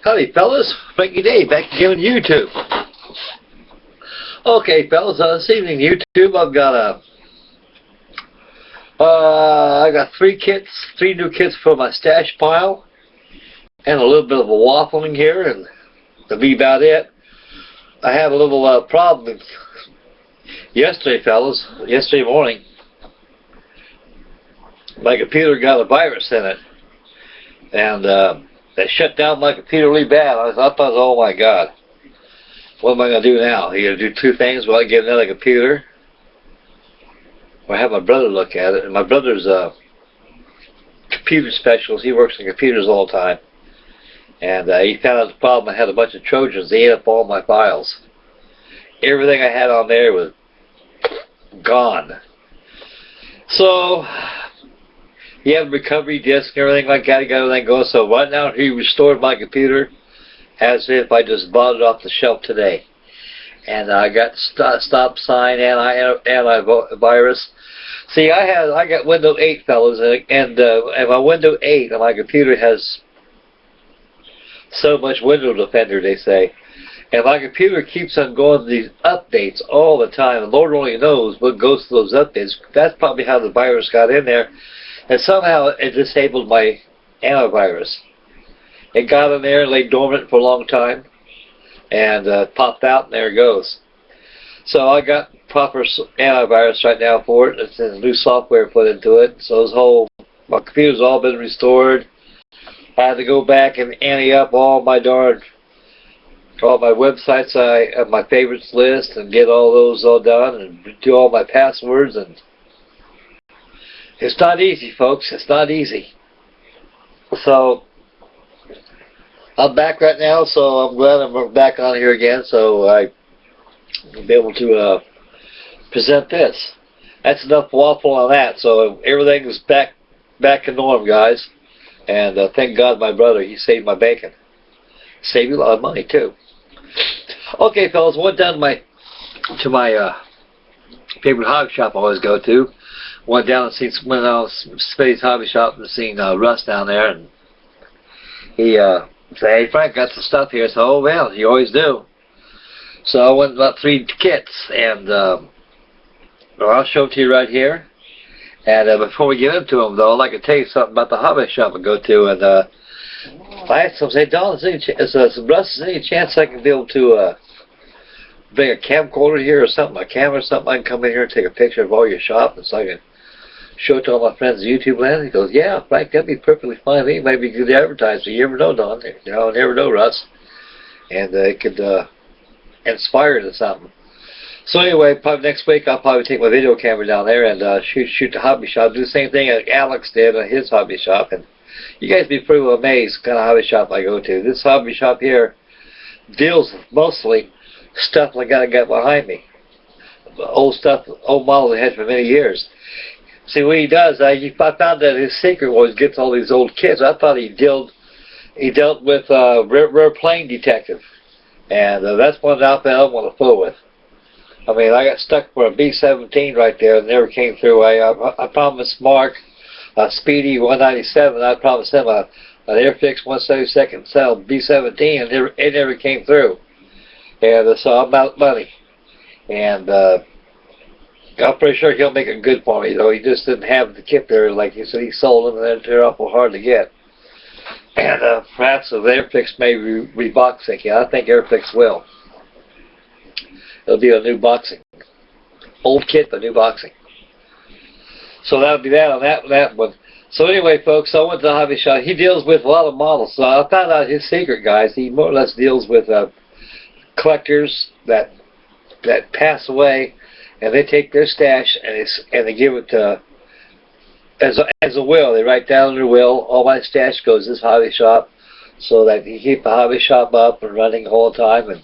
Howdy fellas, Frankie Day back again on YouTube. Okay fellas, this evening YouTube I got three new kits for my stash pile, and a little bit of a waffling here, and that'll be about it. I have a little problem yesterday fellas, yesterday morning. My computer got a virus in it, and they shut down my computer really bad. I thought, oh my God, what am I going to do now? You got to do two things. Well, I get another computer, or have my brother look at it. And my brother's a computer specialist. He works on computers all the time. And he found out the problem. I had a bunch of Trojans. They ate up all my files. Everything I had on there was gone. So he had a recovery disk and everything like that. He got everything going. So right now he restored my computer as if I just bought it off the shelf today. And I got stop sign, antivirus. See, I got Windows 8, fellas, and my Windows 8 on my computer has so much Windows Defender, they say. And my computer keeps on going to these updates all the time. And Lord only knows what goes to those updates. That's probably how the virus got in there. And somehow it disabled my antivirus. It got in there and lay dormant for a long time, and popped out, and there it goes. So I got proper antivirus right now for it. It's a new software put into it. So my computer's all been restored. I had to go back and ante up all my websites I have my favorites list, and get all those all done, and do all my passwords. And it's not easy, folks. It's not easy. So I'm back right now, so I'm glad I'm back on here again, so I will be able to present this. That's enough waffle on that. So everything is back to norm, guys. And thank God my brother, he saved my bacon. Saved you a lot of money too. Okay, fellas, went down to my favorite hobby shop I always go to. Went down and went down to Spade's hobby shop and seen Russ down there, and he said, "Hey Frank, got some stuff here." So, "Oh well, you always do." So I went about 3 kits, and I'll show it to you right here. And before we get into them, though, I'd like to tell you something about the hobby shop I go to. And I asked them, say, "Don, Russ, is there any chance I can be able to bring a camcorder here or something, a camera or something? I can come in here and take a picture of all your shop, and so I can show it to all my friends in YouTube land?" He goes, "Yeah, Frank, that'd be perfectly fine. It might be good advertising. You never know, Don. You know, never know, Russ. And it could inspire you to something." So anyway, probably next week I'll probably take my video camera down there and shoot the hobby shop. Do the same thing that Alex did at his hobby shop. And you guys be pretty well amazed what kind of hobby shop I go to. This hobby shop here deals with mostly stuff like I got behind me. Old stuff, old models I had for many years. See, what he does, I found that his secret was gets all these old kits. I thought he dealt with Rare Plane Detective, and that's one outfit I don't want to fool with. I mean, I got stuck for a B-17 right there, and never came through. I promised Mark Speedy 197. I promised him an airfix 172nd cell B-17, and it never came through. And so I'm out of money, and I'm pretty sure he'll make it good for me, though. He just didn't have the kit there. Like he said, he sold them, and they're awful hard to get. And perhaps if Airfix may reboxing. Yeah, I think Airfix will. It'll be a new boxing. Old kit, but new boxing. So that'll be that on that one. So anyway, folks, I went to the hobby shop. He deals with a lot of models. So I found out his secret, guys. He more or less deals with collectors that pass away, and they take their stash and they give it to as a will. They write down in their will, all my stash goes to this hobby shop, so that you keep the hobby shop up and running the whole time. And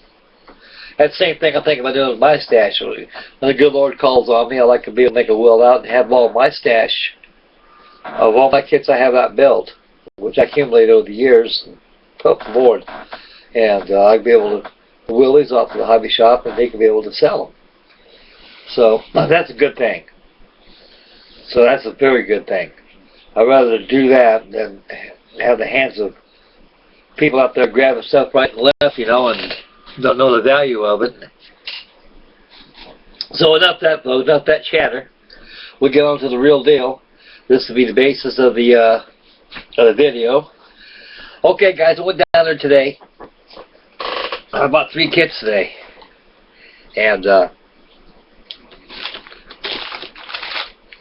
that same thing I'm thinking about doing with my stash. When the good Lord calls on me, I like to be able to make a will out and have all my stash of all my kits I have not built, which I accumulated over the years, put up the board, and I'd be able to will these off to the hobby shop, and they can be able to sell them. So that's a good thing. So that's a very good thing. I'd rather do that than have the hands of people out there grabbing stuff right and left, you know, and don't know the value of it. So enough that chatter. We'll get on to the real deal. This will be the basis of the video. Okay, guys, I went down there today. I bought 3 kits today, and I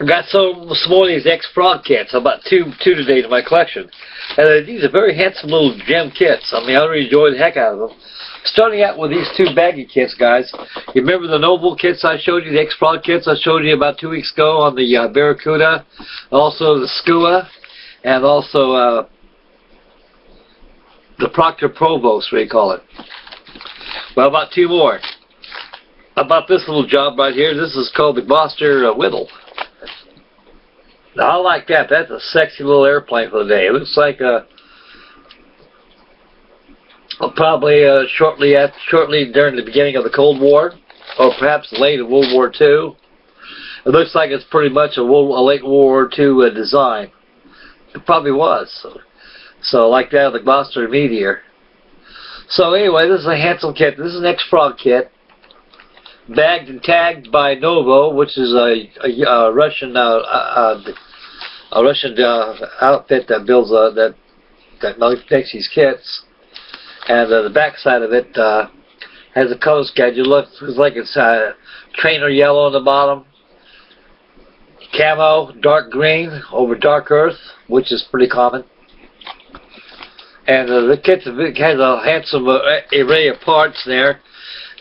got some more of these X-Frog kits. I bought two today to my collection, and these are very handsome little gem kits. I mean, I really enjoyed the heck out of them. Starting out with these 2 baggy kits, guys. You remember the Noble kits I showed you, the X-Frog kits I showed you about 2 weeks ago on the Barracuda, also the Skua, and also the Proctor Provost, what do you call it? Well, about 2 more. About this little job right here. This is called the Gloucester Whittle. Now, I like that. That's a sexy little airplane for the day. It looks like probably shortly during the beginning of the Cold War, or perhaps late in World War II. It looks like it's pretty much a late World War II design. It probably was. So like that of the Gloucester Meteor. So anyway, this is a handsome kit. This is an X-Frog kit, bagged and tagged by Novo, which is a Russian outfit that builds that makes these kits. And the back side of it has a color schedule. Looks like it's trainer yellow on the bottom, camo dark green over dark earth, which is pretty common. And the kit has a handsome array of parts there.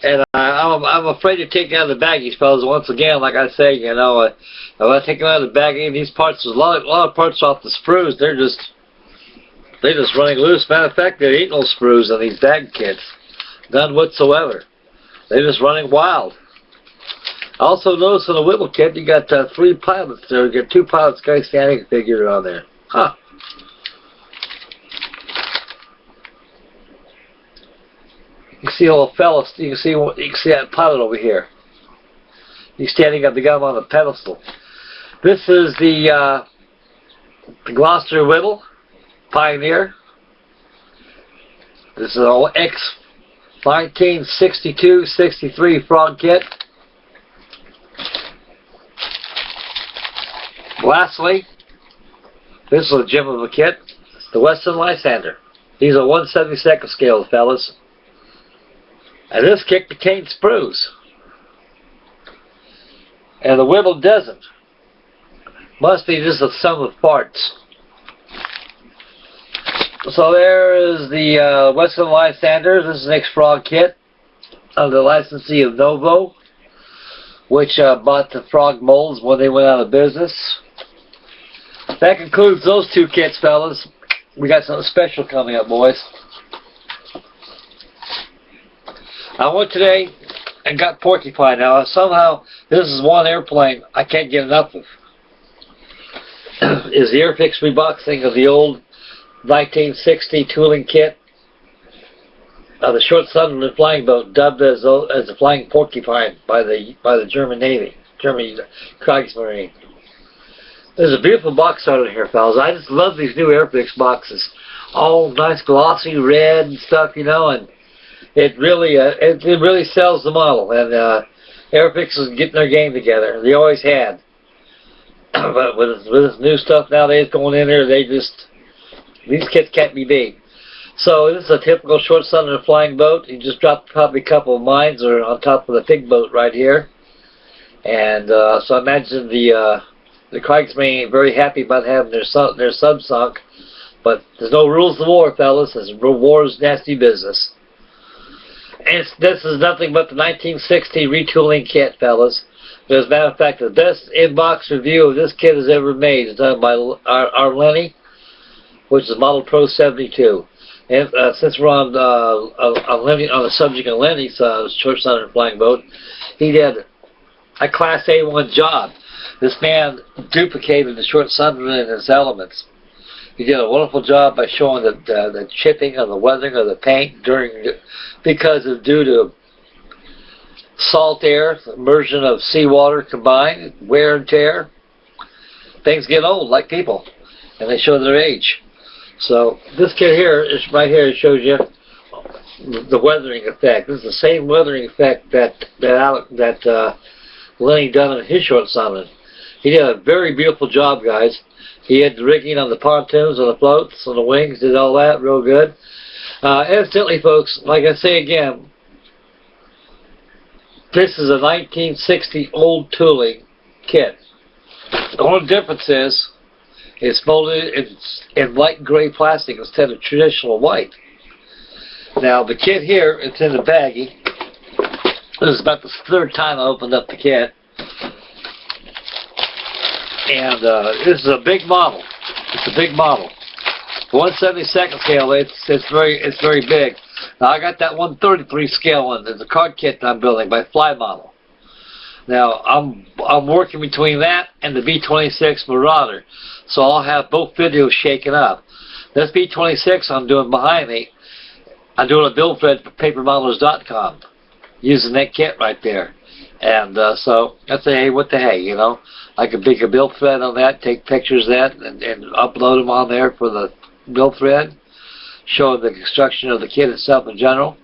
And I'm afraid to take out the baggies, fellas. Once again, like I say, you know, if I take them out of the baggie, these parts, there's a lot of parts off the sprues. They're just running loose. Matter of fact, there ain't no sprues on these bag kits. None whatsoever. They're just running wild. I also noticed in the Whittle kit, you got 3 pilots there. You got 2 pilots standing figure on there. Huh. You can see a little fella. You can see that pilot over here. He's standing up. They got him on a pedestal. This is the Gloucester Whittle Pioneer. This is an old X-1962-63 frog kit. Lastly, this is a gem of a kit. It's the Western Lysander. These are 1/72 scale, fellas. And this kit contains sprues. And the Whittle doesn't. Must be just a sum of parts. So there is the Western Lysander. This is an X-Frog kit under the licensee of Novo, which bought the frog molds when they went out of business. That concludes those 2 kits, fellas. We got something special coming up, boys. I went today and got Porcupine. Now, somehow, this is one airplane I can't get enough of. Is the airfix reboxing of the old 1960 tooling kit of the short Sunderland flying boat, dubbed as the Flying Porcupine by the German Navy, German Kriegsmarine. There's a beautiful box art in here, fellas. I just love these new airfix boxes, all nice glossy red and stuff, you know, and it really sells the model. And airfix is getting their game together. They always had, but with this new stuff nowadays going in there, these kits can't be beat. So this is a typical short Sunderland flying boat. You just dropped probably a couple of mines or on top of the big boat right here. And so I imagine the Kriegsmarine ain't very happy about having their sub sunk. But there's no rules of war, fellas. War is nasty business. And this is nothing but the 1960 retooling kit, fellas. As a matter of fact, the best in-box review of this kit has ever made is done by our Lenny, which is Model Pro 72. And since we're on the subject of Lenny's short Sunderland flying boat, he did a Class A1 job. This man duplicated the short Sunderland in its elements. He did a wonderful job by showing the chipping and the weathering of the paint because of due to salt air, immersion of seawater combined, wear and tear. Things get old like people, and they show their age. So this kit here is right here. It shows you the weathering effect. This is the same weathering effect that Lenny done on his short Sunderland. He did a very beautiful job, guys. He had the rigging on the pontoons, on the floats, on the wings, did all that real good. Incidentally, folks, like I say again, this is a 1960 old tooling kit. The only difference is it's molded in light gray plastic instead of traditional white. Now the kit here, it's in the baggie. This is about the third time I opened up the kit. And this is a big model. It's a big model. 1/72 scale. It's very big. Now I got that 133 scale one. There's a card kit that I'm building by Fly Model. Now I'm working between that and the B26 Marauder, so I'll have both videos shaken up. This B26 I'm doing behind me. I'm doing a build thread for papermodelers.com using that kit right there. And so I say, hey, what the hey, you know? I could make a build thread on that, take pictures of that, and upload them on there for the build thread, show the construction of the kit itself in general,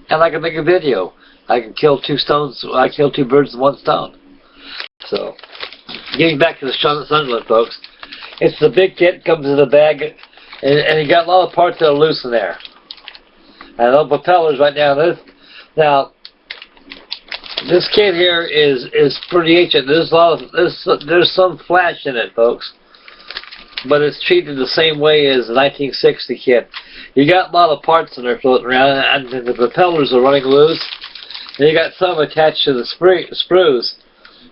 and I can make a video. I can kill two birds with one stone. So, getting back to the Sunderland, folks, it's the big kit, comes in a bag, and you got a lot of parts that are loose in there. And those propellers right now. This kit here is pretty ancient. There's some flash in it, folks, but it's treated the same way as the 1960 kit. You got a lot of parts in there floating around, and the propellers are running loose. And you got some attached to the sprues.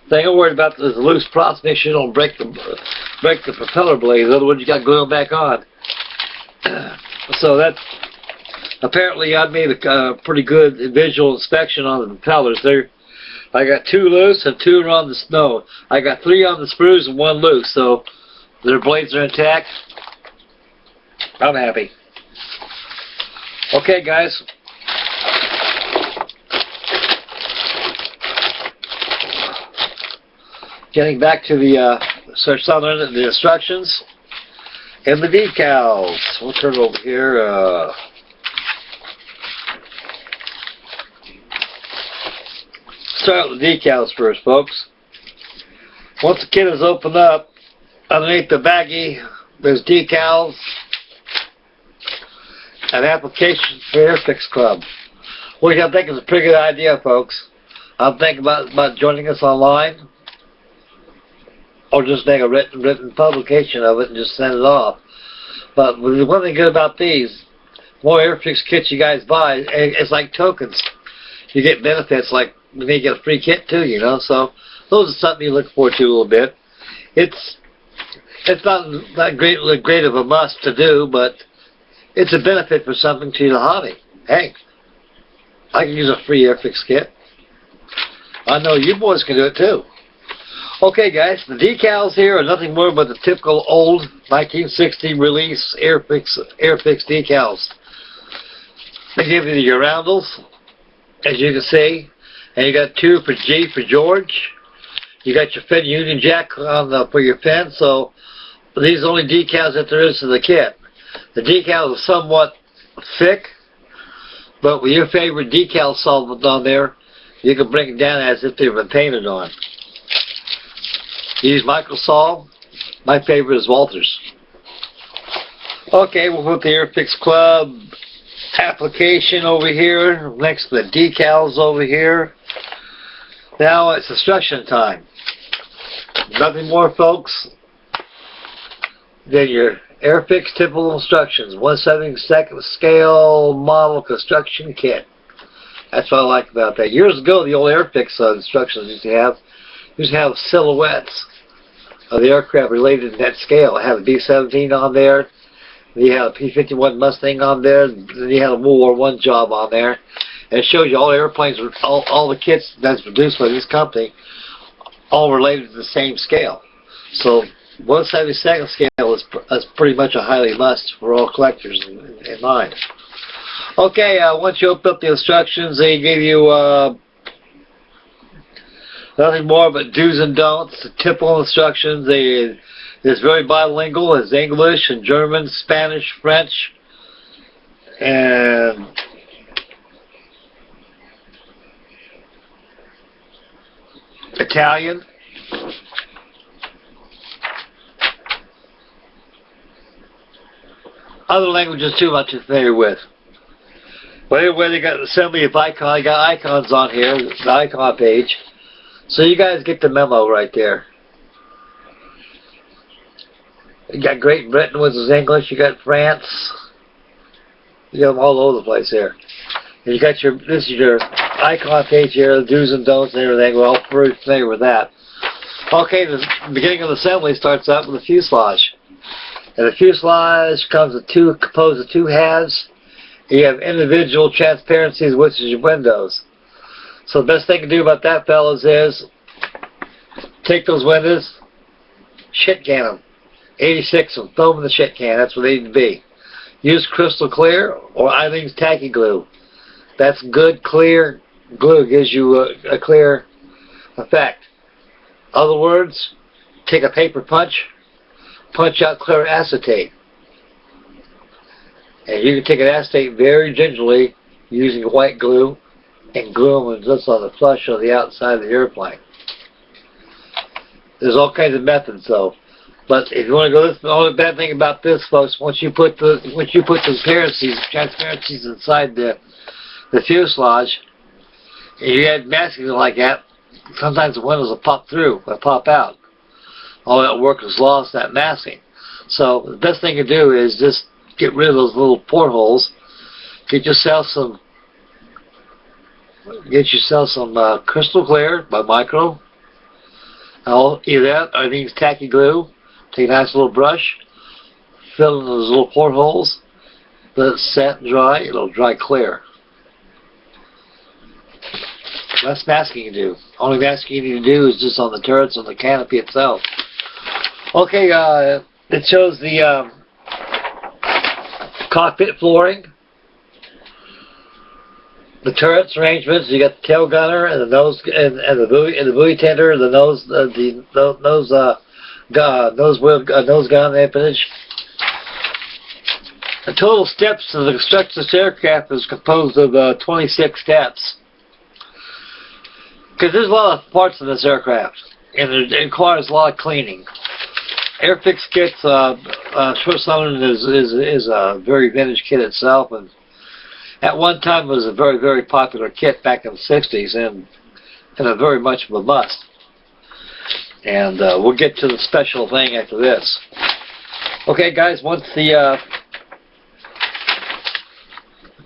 The thing I'm worried about is the loose props. Make sure you don't break the propeller blades. Otherwise, you got to glue them back on. So that's apparently I made a pretty good visual inspection on the propellers. I got 2 loose and 2 are on the snow. I got 3 on the sprues and 1 loose, so their blades are intact. I'm happy. Okay, guys. Getting back to the Sunderland, the instructions and the decals. We'll turn it over here. Start with the decals first, folks. Once the kit is opened up, underneath the baggie, there's decals and applications for Airfix Club. Which I think is a pretty good idea, folks. I'm thinking about joining us online, or just make a written publication of it and just send it off. But the one thing good about these, the more Airfix kits you guys buy, it's like tokens. You get benefits like you may get a free kit too, you know. So those are something you look forward to a little bit. It's not great of a must to do, but it's a benefit for something to the hobby. Hey, I can use a free Airfix kit. I know you boys can do it too. Okay, guys, the decals here are nothing more but the typical old 1960 release Airfix decals. They give you your roundels, as you can see, and you got 2 for G for George. You got your fin Union Jack on for your fin, so these are the only decals that there is to the kit. The decals are somewhat thick, but with your favorite decal solvent on there, you can bring it down as if they've been painted on. Use Microsol. My favorite is Walters. Okay, we'll put the Airfix Club application over here next to the decals over here. Now it's instruction time. Nothing more, folks, than your Airfix typical instructions. 1/72 scale model construction kit. That's what I like about that. Years ago, the old Airfix instructions used to have silhouettes of the aircraft related to that scale. It had a B-17 on there. You had a P-51 Mustang on there. Then you had a World War I job on there. And it shows you all the airplanes, all the kits that's produced by this company, all related to the same scale. So 1/72 scale is pretty much a highly must for all collectors in mind. Okay, once you open up the instructions, they give you nothing more but do's and don'ts, the typical instructions. They It's very bilingual. It's English and German, Spanish, French, and Italian. Other languages too, I'm not too familiar with. But anyway, they got an assembly of icons. I got icons on here, the icon page. So you guys get the memo right there. You got Great Britain, which is English. You got France. You got them all over the place here. And you got this is your icon page here, the do's and don'ts and everything. We're all very familiar with that. Okay, the beginning of the assembly starts out with a fuselage. And the fuselage comes with composed of two halves. You have individual transparencies, which is your windows. So the best thing to do about that, fellas, is take those windows, shit can them. 86 of them, throw them in the shit can. That's what they need to be. Use crystal clear or Eileen's tacky glue. That's good, clear glue. Gives you a clear effect. Other words, take a paper punch, punch out clear acetate. And you can take an acetate very gingerly using white glue and glue them just on the flush of the outside of the airplane. There's all kinds of methods though. But if you want to go this, the only bad thing about this, folks, once you put the transparencies inside the fuselage, and you add masking like that, sometimes the windows will pop through or pop out. All that work is lost, that masking. So the best thing to do is just get rid of those little portholes. Get yourself some crystal clear by Micro. Either that or these tacky glue. Take a nice little brush, fill in those little portholes, let it set and dry. It'll dry clear. Less masking you do. Only masking you need to do is just on the turrets and the canopy itself. Okay, it shows the cockpit flooring, the turrets arrangements. You got the tail gunner and the nose and the buoy tender, the nose nose gun empennage. The total steps of the construction of this aircraft is composed of 26 steps. Because there's a lot of parts in this aircraft, and it requires a lot of cleaning. Airfix kits, Sunderland is a very vintage kit itself, and at one time was a very, very popular kit back in the 60s, and a very much of a must. And we'll get to the special thing after this. Okay, guys, once the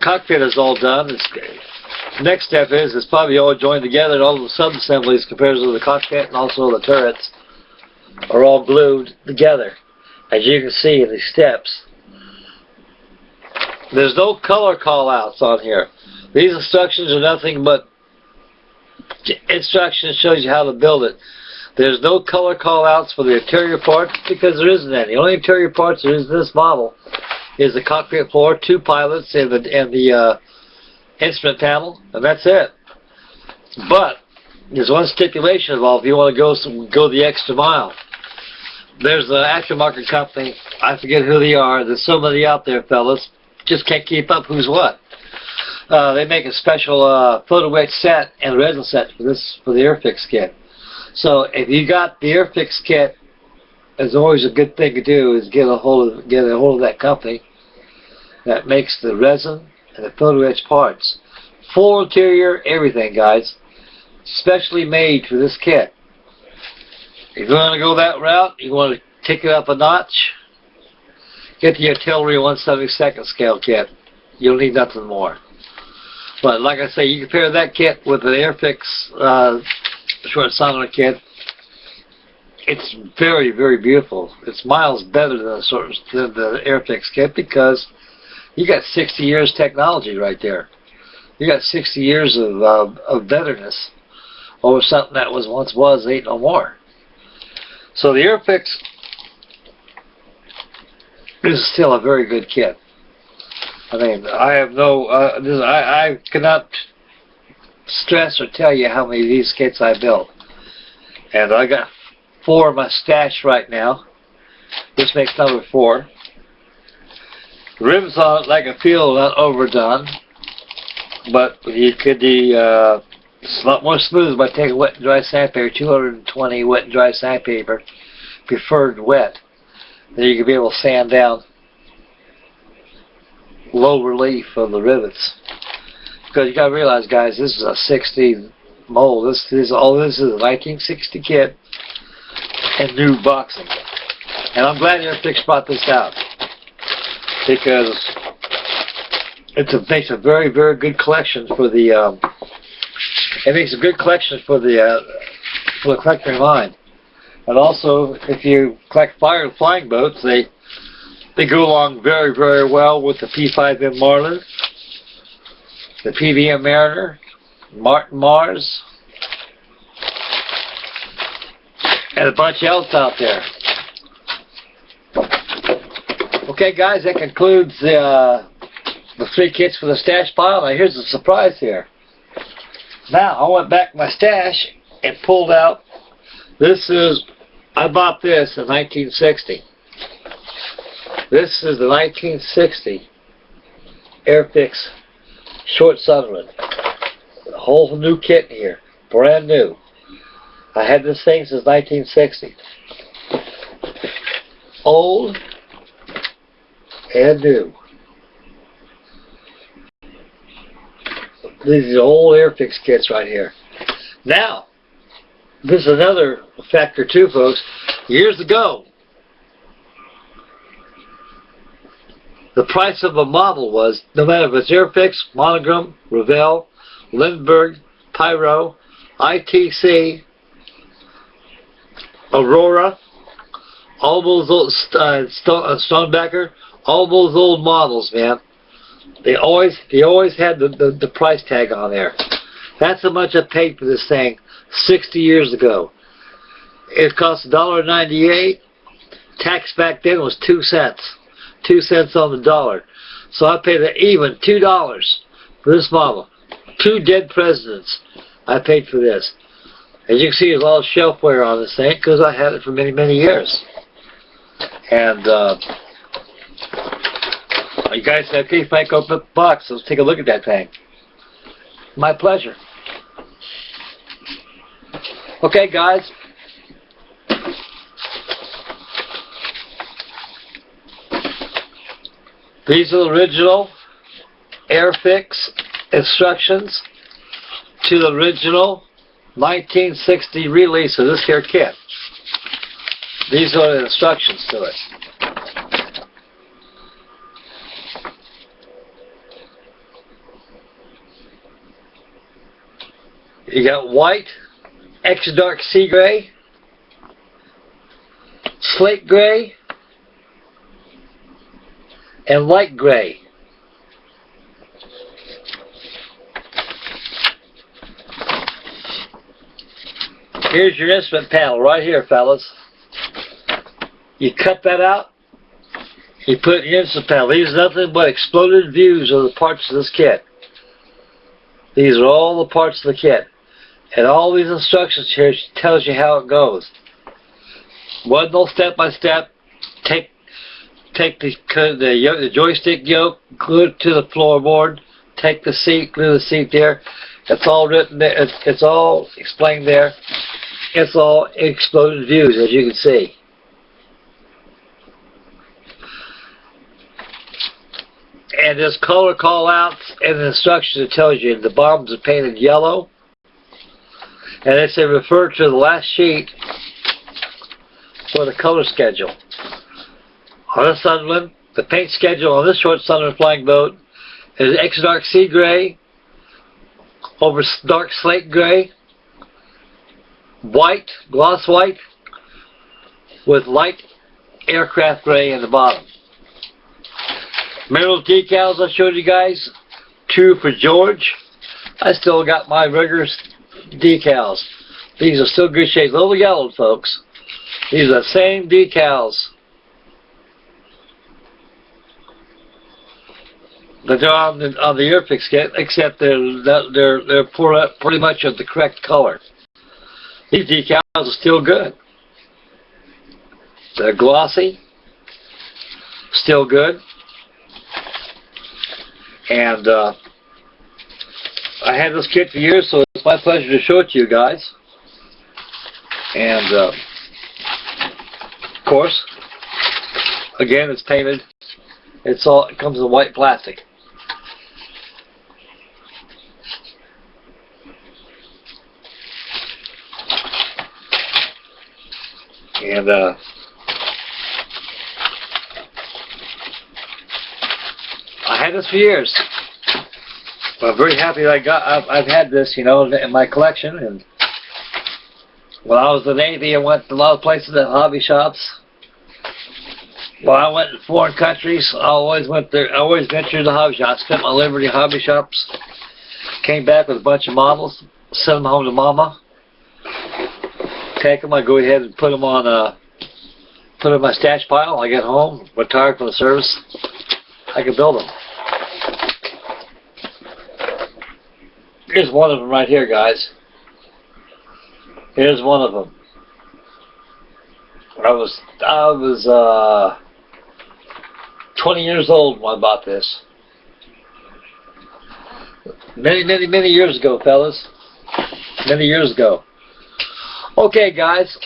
cockpit is all done, the next step is it's probably all joined together, and all the sub-assemblies compared to the cockpit and also the turrets are all glued together, as you can see in these steps. There's no color call-outs on here. These instructions are nothing but instructions shows you how to build it. There's no color call-outs for the interior parts because there isn't any. The only interior parts there is in this model is the cockpit floor, two pilots, and the instrument panel, and that's it. But there's one stipulation involved if you want to go the extra mile. There's an aftermarket company, I forget who they are, there's so many out there, fellas, just can't keep up who's what. They make a special photo etch set and resin set for the Airfix kit. So if you got the Airfix kit, it's always a good thing to do is get a hold of that company that makes the resin and the photo etch parts. Full interior, everything, guys. Specially made for this kit. If you want to go that route, you want to take it up a notch, get the artillery 1/72 scale kit. You'll need nothing more. But like I say, you compare that kit with an Airfix short Sunderland kit. It's very, very beautiful. It's miles better than the Airfix kit because you got 60 years technology right there. You got 60 years of betterness over something that once ain't no more. So the Airfix is still a very good kit. I mean, I have no, I cannot stress or tell you how many of these kits I built. And I got 4 in my stash right now. This makes number 4. Rims on it, like I feel, not overdone, but you could be it's a lot more smooth by taking wet and dry sandpaper, 220 wet and dry sandpaper, preferred wet. Then you can be able to sand down low relief of the rivets. Because you got to realize, guys, this is a 60 mold. This is a 1960 kit and new boxing. And I'm glad airfix brought this out, because it makes a very, very good collection for the. It makes a good collection for the collector in mind. And also, if you collect flying boats, they go along very, very well with the P5M Marlin, the PVM Mariner, Martin Mars, and a bunch else out there. Okay, guys, that concludes the 3 kits for the stash pile. Now, here's the surprise here. Now, I went back to my stash and pulled out. I bought this in 1960. This is the 1960 Airfix Short Sunderland. A whole new kit in here, brand new. I had this thing since 1960. Old and new. These are old Airfix kits right here. Now, this is another factor too, folks. Years ago, the price of a model was, no matter if it's Airfix, Monogram, Revell, Lindbergh, Pyro, ITC, Aurora, all those old Stonebacker, all those old models, man. They always had the price tag on there. That's how much I paid for this thing 60 years ago. It cost $1.98. Tax back then was 2 cents. 2 cents on the dollar. So I paid an even $2 for this model. 2 dead presidents I paid for this. As you can see, there's a lot of shelf wear on this thing because I had it for many, many years. And you guys said, okay, Frank, open up the box. Let's take a look at that thing. My pleasure. Okay, guys. These are the original Airfix instructions to the original 1960 release of this here kit. These are the instructions to it. You got white, extra dark sea gray, slate gray, and light gray. Here's your instrument panel right here, fellas. You cut that out, you put it in your instrument panel. These are nothing but exploded views of the parts of this kit. These are all the parts of the kit. And all these instructions here tells you how it goes. One little step by step. Take the joystick yoke, glue it to the floorboard. Take the seat, glue the seat there. It's all written there. It's all explained there. It's all exploded views, as you can see. And there's color call-outs and the instructions that tells you the bottoms are painted yellow. And they say refer to the last sheet for the color schedule. On this Sunderland, the paint schedule on this short Sunderland flying boat is extra dark sea gray over dark slate gray, white, gloss white, with light aircraft gray in the bottom. Remember those decals I showed you guys? 2 for George. I still got my rigorous decals. These are still good shape. A little yellowed, folks. These are the same decals that they're on the Airfix kit, except they're pretty much of the correct color. These decals are still good. They're glossy. still good. And I had this kit for years, so it's my pleasure to show it to you guys. And of course, again, it's painted. It comes in white plastic. And I had this for years. I'm very happy that I've had this, you know, in my collection. And when I was in the Navy, I went to a lot of places at hobby shops. When I went in foreign countries, I always went there. I always ventured to hobby shops. Spent my Liberty hobby shops. Came back with a bunch of models. Sent them home to Mama. Take them. I go ahead and put them in my stash pile. I get home, retired from the service. I can build them. Here's one of them right here, guys. Here's one of them. I was 20 years old when I bought this. Many years ago, fellas. Many years ago. Okay, guys.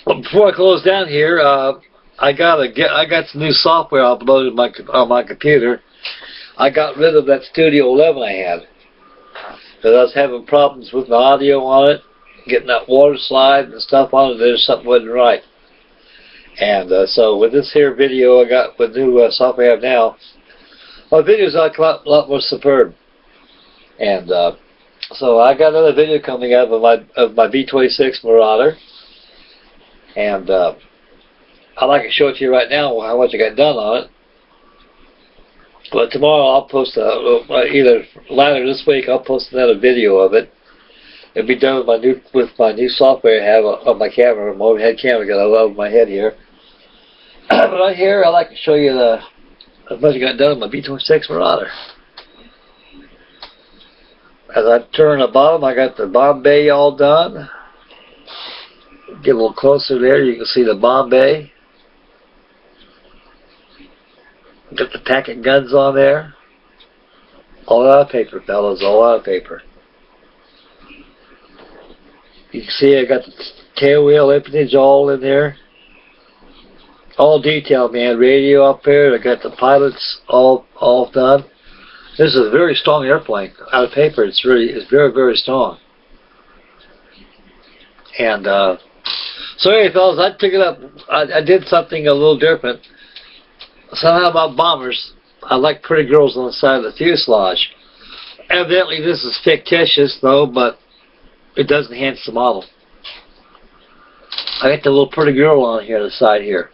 Before I close down here, I got some new software uploaded on my computer. I got rid of that Studio 11 I had because I was having problems with my audio on it, getting that water slide and stuff on it. There's something wasn't right. And so with this here video I got with new software I have now, my videos are a lot more superb. And so I got another video coming out of my B-26 Marauder, and I'd like to show it to you right now how much I got done on it. But tomorrow I'll post either later this week I'll post another video of it. It'll be done with my new software I have on my camera, my overhead camera, because I love my head here. But right here, I like to show you how much I got done on my B-26 Marauder. As I turn the bottom, I got the bomb bay all done. Get a little closer there, you can see the bomb bay. Got the tacket guns on there. All out of paper, fellas, all out of paper. You can see I got the tail wheel empennage all in there. All detailed, man. Radio up there. I got the pilots all done. This is a very strong airplane. Out of paper, it's very, very strong. And so anyway, fellas, I took it up. I did something a little different. Somehow about bombers, I like pretty girls on the side of the fuselage. Evidently, this is fictitious, though, but it does enhance the model. I got the little pretty girl on here, the side here.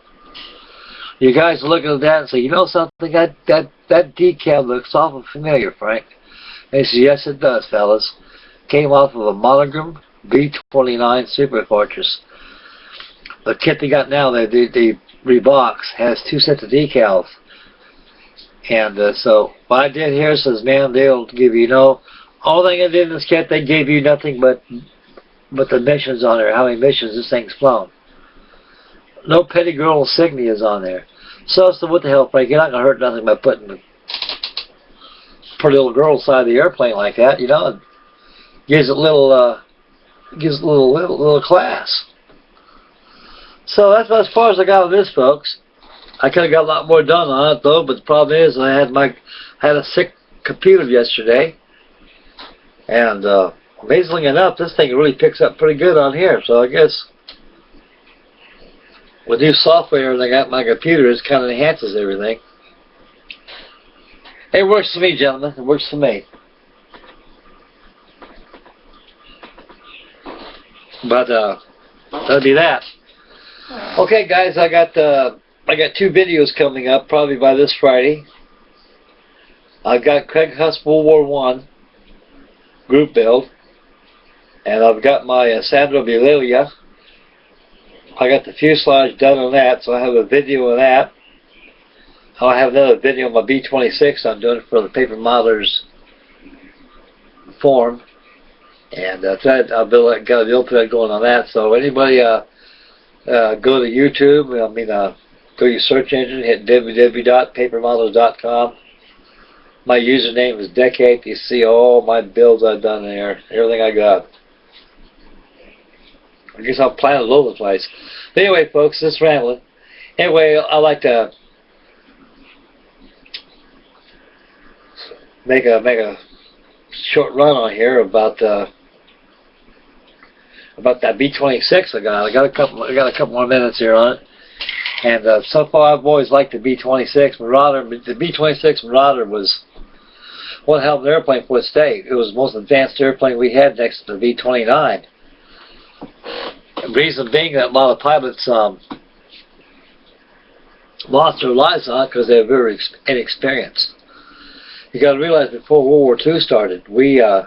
You guys are looking at that and say, you know something? That decal looks awful familiar, Frank. And he says, yes, it does, fellas. Came off of a Monogram B-29 Super Fortress. The kit they got now, the Reeboks, has 2 sets of decals. And so what I did here says, man, they'll give you, all they did in this kit, they gave you nothing but the missions on there, how many missions this thing's flown. No petty girl insignias on there. So what the hell, Frank? You're not going to hurt nothing by putting the pretty little girl side of the airplane like that, It gives it a little class. So that's about as far as I got with this, folks. I could have got a lot more done on it, though, but the problem is I had a sick computer yesterday, and amazingly enough, this thing really picks up pretty good on here. So I guess with new software they got on my computer, it kind of enhances everything. It works for me, gentlemen. It works for me. But that'll be that. Okay, guys, I got 2 videos coming up probably by this Friday. I've got Craig Huss World War I group build, and I've got my Sandra Valeria. I got the fuselage done on that, so I have a video of that. I have another video on my B-26. I'm doing it for the Paper Modelers forum, and I've got a build going on that. So anybody go to YouTube, Go to your search engine, hit www.papermodels.com. My username is Decade. You see all my builds I've done there, everything I got. I guess I'm planning all over the place. But anyway, folks, this is rambling. Anyway, I like to make a short run on here about that B-26 I got. I got a couple more minutes here on it. And so far, I've always liked the B-26 Marauder. But the B-26 Marauder was one hell of an airplane for its day. It was the most advanced airplane we had next to the B-29. The reason being that a lot of pilots lost their lives on it because they were very inexperienced. You got to realize before World War II started, we only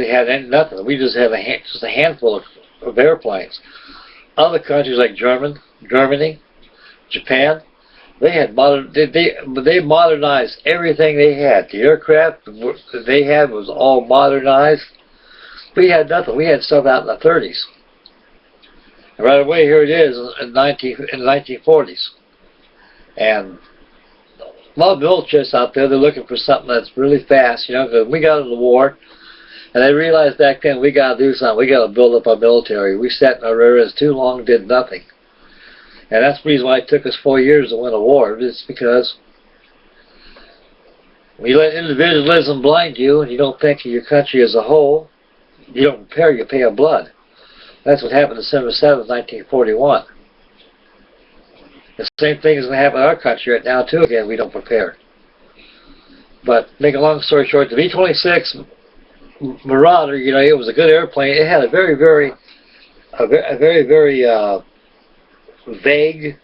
had nothing. We just had just a handful of airplanes. Other countries like Germany, Japan, they had they modernized everything they had. The aircraft they had was all modernized. We had nothing. We had stuff out in the 30s. And right away, here it is in the 1940s. And a lot of militarists out there, they're looking for something that's really fast, you know, because we got into the war, and they realized back then we got to do something. We got to build up our military. We sat in our areas too long, did nothing. And that's the reason why it took us 4 years to win a war. It's because when you let individualism blind you and you don't think of your country as a whole, you don't prepare, you pay a blood. That's what happened December 7th, 1941. The same thing is going to happen in our country right now, too, again, we don't prepare. But, make a long story short, the B-26 Marauder, you know, it was a good airplane. It had a very vague,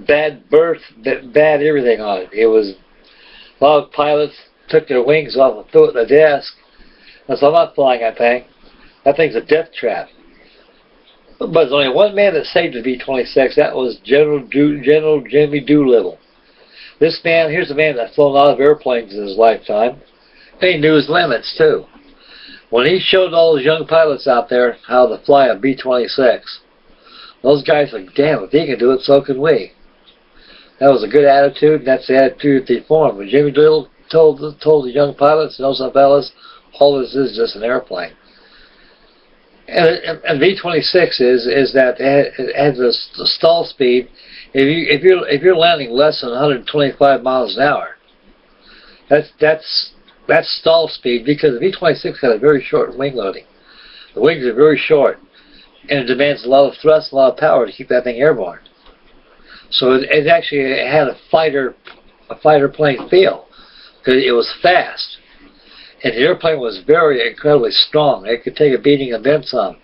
bad berth, bad everything on it. It was, a lot of pilots took their wings off and threw it at the desk. And so I'm not flying that thing. That thing's a death trap. But there's only one man that saved the B-26. That was General Jimmy Doolittle. This man, here's a man that's flown a lot of airplanes in his lifetime. He knew his limits, too. When he showed all those young pilots out there how to fly a B-26, those guys were like, damn, if he can do it, so can we. That was a good attitude, and that's the attitude they formed. When Jimmy Doolittle told the young pilots, you know some fellas, all this is just an airplane. And B-26 is that it has the stall speed. If you're landing less than 125 miles an hour, that's stall speed, because the B-26 had a very short wing loading. The wings are very short, and it demands a lot of thrust, a lot of power to keep that thing airborne. So it actually had a fighter plane feel, because it was fast. And the airplane was very incredibly strong. It could take a beating and then some.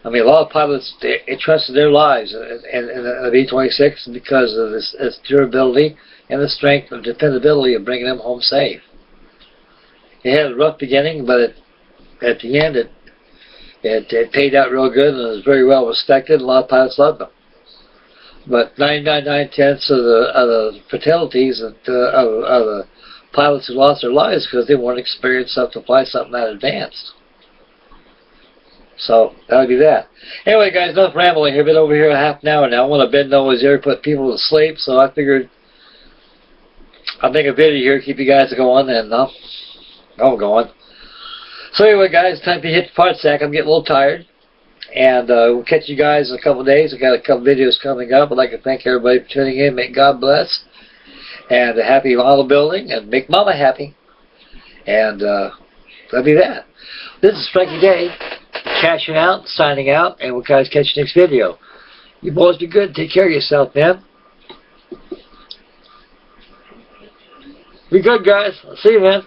I mean, a lot of pilots, they trusted their lives in the B-26 because of its durability and the strength and dependability of bringing them home safe. It had a rough beginning, but at the end, it paid out real good, and it was very well respected. A lot of pilots loved them. But 99.9% of the fatalities of the pilots who lost their lives because they weren't experienced enough to fly something that advanced. So that would be that. Anyway, guys, enough rambling here. Been over here a half an hour now. I want to bend nobody's ear, put people to sleep. So I figured I'll make a video here, keep you guys going, and I'm going. So anyway, guys, time to hit the part sack. I'm getting a little tired, and we'll catch you guys in a couple of days. I've got a couple videos coming up. I'd like to thank everybody for tuning in. May God bless. And a happy model building, and make Mama happy. And that'll be that. This is Frankie Day, cashing out, signing out, and we'll guys catch you next video. You boys be good. Take care of yourself, man. Be good, guys. I'll see you, man.